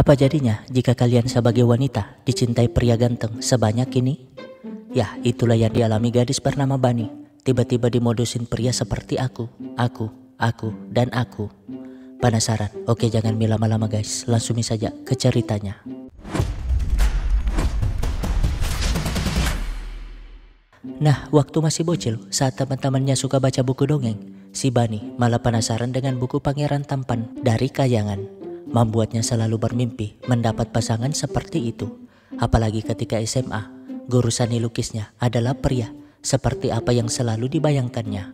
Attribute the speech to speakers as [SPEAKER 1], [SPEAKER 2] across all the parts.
[SPEAKER 1] Apa jadinya jika kalian sebagai wanita dicintai pria ganteng sebanyak ini? Ya, itulah yang dialami gadis bernama Bani. Tiba-tiba dimodusin pria seperti aku, dan aku. Penasaran? Oke, jangan lama-lama guys, langsung saja ke ceritanya. Nah, waktu masih bocil, saat teman-temannya suka baca buku dongeng, si Bani malah penasaran dengan buku Pangeran Tampan dari Kayangan. Membuatnya selalu bermimpi mendapat pasangan seperti itu. Apalagi ketika SMA, guru seni lukisnya adalah pria seperti apa yang selalu dibayangkannya.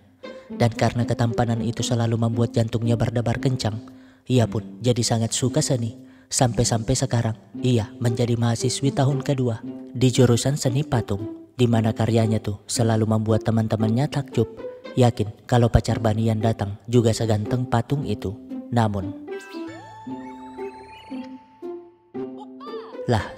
[SPEAKER 1] Dan karena ketampanan itu selalu membuat jantungnya berdebar kencang, ia pun jadi sangat suka seni. Sampai-sampai sekarang ia menjadi mahasiswi tahun kedua di jurusan seni patung, di mana karyanya tuh selalu membuat teman-temannya takjub, yakin kalau pacar Bani yang datang juga seganteng patung itu. Namun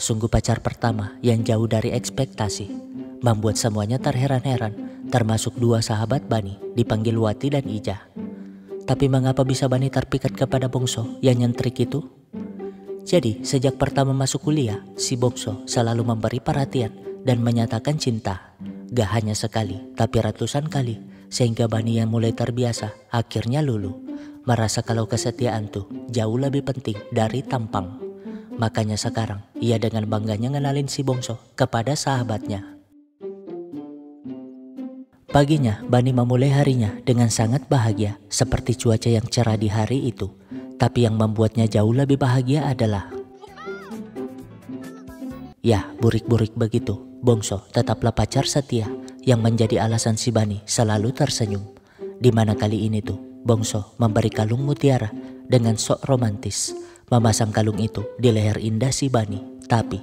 [SPEAKER 1] sungguh pacar pertama yang jauh dari ekspektasi, membuat semuanya terheran-heran, termasuk dua sahabat Bani dipanggil Wati dan Ija. Tapi mengapa bisa Bani terpikat kepada Bongso yang nyentrik itu? Jadi sejak pertama masuk kuliah, si Bongso selalu memberi perhatian dan menyatakan cinta. Gak hanya sekali, tapi ratusan kali, sehingga Bani yang mulai terbiasa akhirnya luluh, merasa kalau kesetiaan tuh jauh lebih penting dari tampang. Makanya sekarang ia dengan bangganya ngenalin si Bongso kepada sahabatnya. Paginya Bani memulai harinya dengan sangat bahagia seperti cuaca yang cerah di hari itu. Tapi yang membuatnya jauh lebih bahagia adalah burik-burik begitu, Bongso tetaplah pacar setia yang menjadi alasan si Bani selalu tersenyum. Dimana kali ini tuh Bongso memberi kalung mutiara dengan sok romantis, memasang kalung itu di leher indah si Bani. Tapi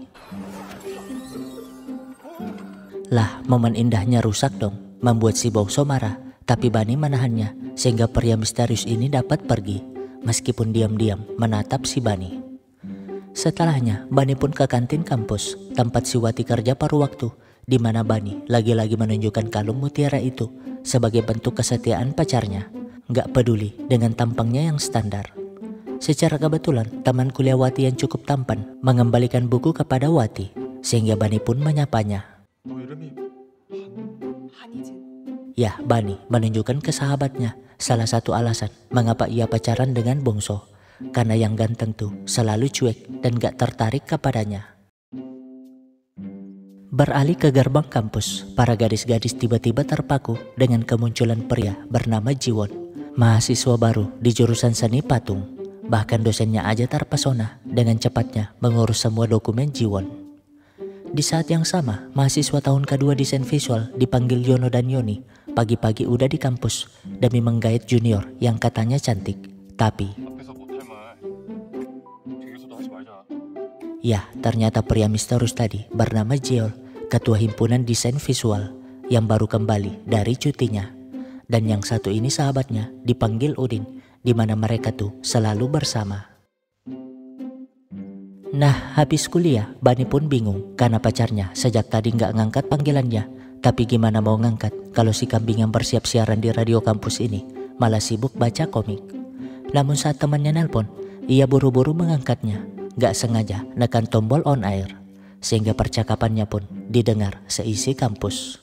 [SPEAKER 1] momen indahnya rusak dong, membuat si Bongso marah. Tapi Bani menahannya sehingga pria misterius ini dapat pergi, meskipun diam-diam menatap si Bani. Setelahnya Bani pun ke kantin kampus tempat si Wati kerja paruh waktu, di mana Bani lagi-lagi menunjukkan kalung mutiara itu sebagai bentuk kesetiaan pacarnya, gak peduli dengan tampangnya yang standar. Secara kebetulan teman kuliah Wati yang cukup tampan mengembalikan buku kepada Wati, sehingga Bani pun menyapanya. Bani menunjukkan ke sahabatnya salah satu alasan mengapa ia pacaran dengan Bongso, karena yang ganteng tuh selalu cuek dan gak tertarik kepadanya. Beralih ke gerbang kampus, para gadis-gadis tiba-tiba terpaku dengan kemunculan pria bernama Jiwon, mahasiswa baru di jurusan seni patung. Bahkan dosennya aja terpesona dengan cepatnya mengurus semua dokumen Jiwon. Di saat yang sama, mahasiswa tahun kedua desain visual dipanggil Yono dan Yoni pagi-pagi udah di kampus demi menggait junior yang katanya cantik. Tapi ternyata pria misterius tadi bernama Jeol, ketua himpunan desain visual yang baru kembali dari cutinya. Dan yang satu ini sahabatnya dipanggil Udin, di mana mereka tuh selalu bersama. Nah, habis kuliah, Bani pun bingung karena pacarnya sejak tadi gak ngangkat panggilannya. Tapi gimana mau ngangkat kalau si kambing yang bersiap siaran di radio kampus ini malah sibuk baca komik. Namun saat temannya nelpon, ia buru-buru mengangkatnya, gak sengaja nekan tombol on air, sehingga percakapannya pun didengar seisi kampus.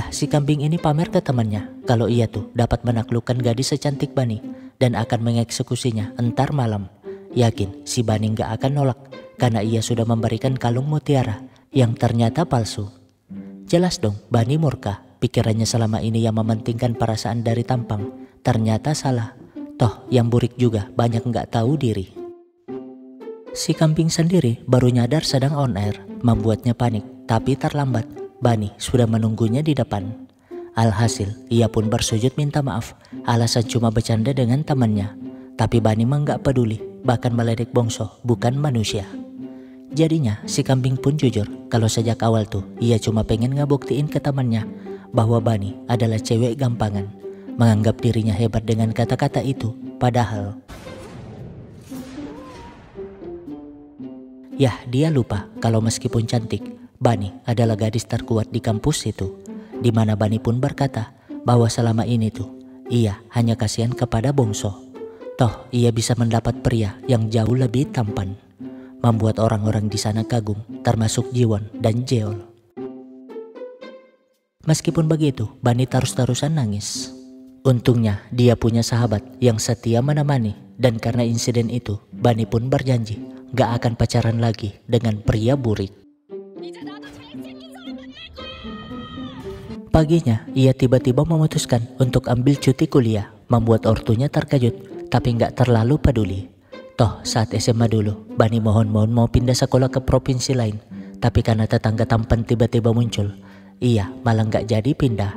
[SPEAKER 1] Si kambing ini pamer ke temannya kalau ia tuh dapat menaklukkan gadis secantik Bani dan akan mengeksekusinya entar malam. Yakin si Bani gak akan nolak karena ia sudah memberikan kalung mutiara yang ternyata palsu. Jelas dong Bani murka, pikirannya selama ini yang mementingkan perasaan dari tampang ternyata salah. Toh yang burik juga banyak gak tahu diri. Si kambing sendiri baru nyadar sedang on air, membuatnya panik. Tapi terlambat, Bani sudah menunggunya di depan. Alhasil, ia pun bersujud minta maaf, alasan cuma bercanda dengan temannya. Tapi Bani mah gak peduli, bahkan meledek Bongso bukan manusia. Jadinya, si kambing pun jujur kalau sejak awal tuh ia cuma pengen ngebuktiin ke temannya bahwa Bani adalah cewek gampangan, menganggap dirinya hebat dengan kata-kata itu, padahal dia lupa kalau meskipun cantik, Bani adalah gadis terkuat di kampus itu, di mana Bani pun berkata bahwa selama ini tuh ia hanya kasihan kepada Bongso. Toh ia bisa mendapat pria yang jauh lebih tampan, membuat orang-orang di sana kagum, termasuk Jiwon dan Jeol. Meskipun begitu, Bani terus-terusan nangis. Untungnya dia punya sahabat yang setia menemani, dan karena insiden itu, Bani pun berjanji gak akan pacaran lagi dengan pria burik. Paginya, ia tiba-tiba memutuskan untuk ambil cuti kuliah, membuat ortunya terkejut, tapi gak terlalu peduli. Toh saat SMA dulu, Bani mohon-mohon mau pindah sekolah ke provinsi lain, tapi karena tetangga tampan tiba-tiba muncul, ia malah gak jadi pindah.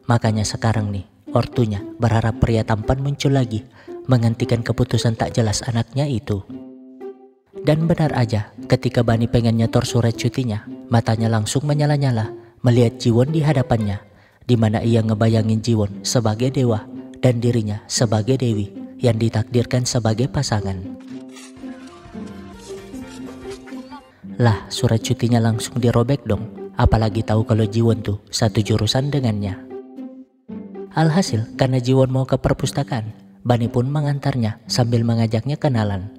[SPEAKER 1] Makanya sekarang nih, ortunya berharap pria tampan muncul lagi, menghentikan keputusan tak jelas anaknya itu. Dan benar aja, ketika Bani pengen nyetor surat cutinya, matanya langsung menyala-nyala melihat Jiwon di hadapannya, di mana ia ngebayangin Jiwon sebagai dewa dan dirinya sebagai dewi yang ditakdirkan sebagai pasangan. Lah, surat cutinya langsung dirobek dong, apalagi tahu kalau Jiwon tuh satu jurusan dengannya. Alhasil, karena Jiwon mau ke perpustakaan, Bani pun mengantarnya sambil mengajaknya kenalan.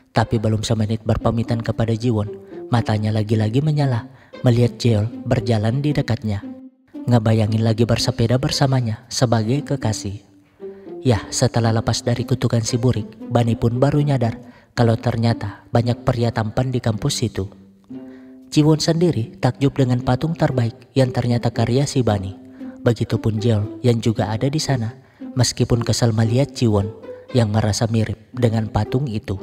[SPEAKER 1] Tapi belum semenit berpamitan kepada Jiwon, matanya lagi-lagi menyala melihat Jeol berjalan di dekatnya, ngebayangin lagi bersepeda bersamanya sebagai kekasih. Yah, setelah lepas dari kutukan si burik, Bani pun baru nyadar kalau ternyata banyak pria tampan di kampus itu. Jiwon sendiri takjub dengan patung terbaik yang ternyata karya si Bani. Begitupun Jeol yang juga ada di sana, meskipun kesal melihat Jiwon yang merasa mirip dengan patung itu.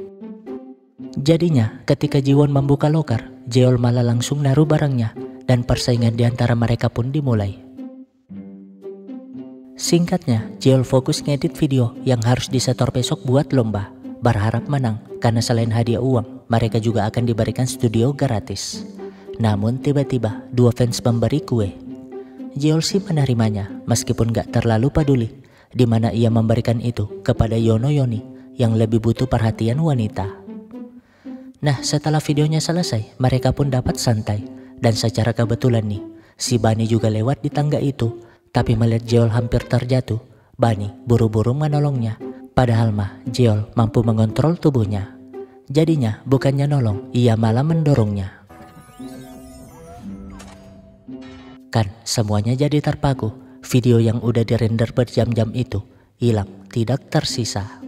[SPEAKER 1] Jadinya ketika Jiwon membuka loker, Jeol malah langsung naruh barangnya dan persaingan di antara mereka pun dimulai. Singkatnya, Jeol fokus ngedit video yang harus disetor besok buat lomba, berharap menang karena selain hadiah uang, mereka juga akan diberikan studio gratis. Namun tiba-tiba dua fans memberi kue. Jeol sih menerimanya meskipun gak terlalu peduli, di mana ia memberikan itu kepada Yono Yoni yang lebih butuh perhatian wanita. Nah, setelah videonya selesai, mereka pun dapat santai, dan secara kebetulan nih, si Bani juga lewat di tangga itu. Tapi melihat Jeol hampir terjatuh, Bani buru-buru menolongnya. Padahal mah Jeol mampu mengontrol tubuhnya. Jadinya bukannya nolong, ia malah mendorongnya. Kan semuanya jadi terpaku. Video yang udah dirender berjam-jam itu hilang, tidak tersisa.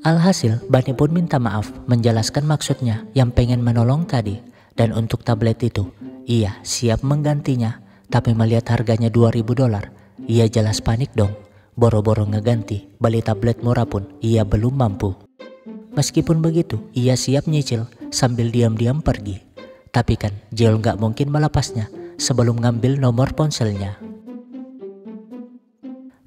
[SPEAKER 1] Alhasil Bani pun minta maaf, menjelaskan maksudnya yang pengen menolong tadi. Dan untuk tablet itu, ia siap menggantinya. Tapi melihat harganya $2.000, ia jelas panik dong. Boro-boro ngeganti, beli tablet murah pun ia belum mampu. Meskipun begitu, ia siap nyicil sambil diam-diam pergi. Tapi kan Jeol gak mungkin melepasnya sebelum ngambil nomor ponselnya.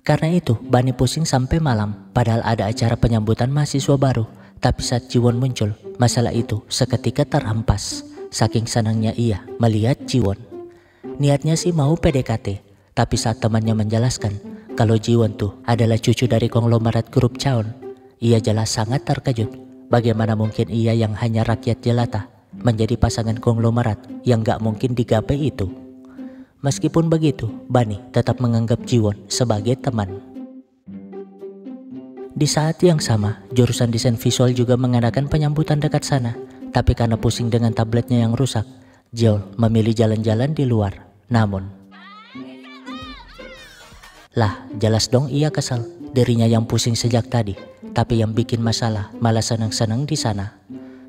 [SPEAKER 1] Karena itu, Bani pusing sampai malam, padahal ada acara penyambutan mahasiswa baru. Tapi saat Jiwon muncul, masalah itu seketika terhempas. Saking senangnya ia melihat Jiwon. Niatnya sih mau PDKT, tapi saat temannya menjelaskan kalau Jiwon tuh adalah cucu dari konglomerat grup Chaon, ia jelas sangat terkejut. Bagaimana mungkin ia yang hanya rakyat jelata menjadi pasangan konglomerat yang gak mungkin digapai itu. Meskipun begitu, Bani tetap menganggap Jiwon sebagai teman. Di saat yang sama, jurusan desain visual juga mengadakan penyambutan dekat sana, tapi karena pusing dengan tabletnya yang rusak, Jeol memilih jalan-jalan di luar. Namun, lah jelas dong ia kesal, dirinya yang pusing sejak tadi, tapi yang bikin masalah malah senang-senang di sana.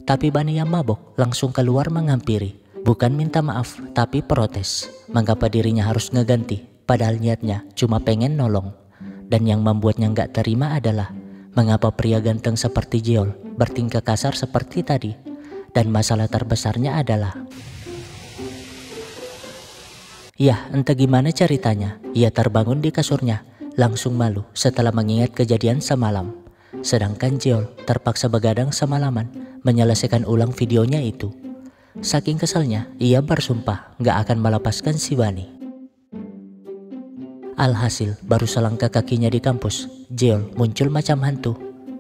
[SPEAKER 1] Tapi Bani yang mabok langsung keluar menghampiri, bukan minta maaf tapi protes, mengapa dirinya harus ngeganti, padahal niatnya cuma pengen nolong. Dan yang membuatnya nggak terima adalah mengapa pria ganteng seperti Jeol bertingkah kasar seperti tadi. Dan masalah terbesarnya adalah, ya entah gimana ceritanya, ia terbangun di kasurnya, langsung malu setelah mengingat kejadian semalam. Sedangkan Jeol terpaksa begadang semalaman menyelesaikan ulang videonya itu. Saking kesalnya, ia bersumpah gak akan melepaskan si Bani. Alhasil, baru selangkah kakinya di kampus, Jeol muncul macam hantu.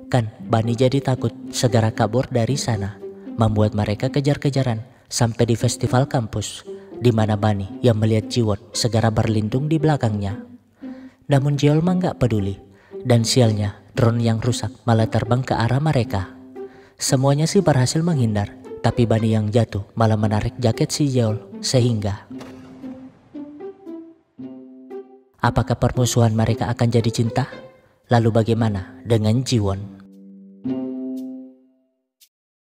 [SPEAKER 1] Kan Bani jadi takut, segera kabur dari sana, membuat mereka kejar-kejaran sampai di festival kampus, di mana Bani yang melihat Jiwon segera berlindung di belakangnya. Namun Jeol mah gak peduli, dan sialnya drone yang rusak malah terbang ke arah mereka. Semuanya sih berhasil menghindar, tapi Bunny yang jatuh malah menarik jaket si Yeol sehingga... Apakah permusuhan mereka akan jadi cinta? Lalu bagaimana dengan Jiwon?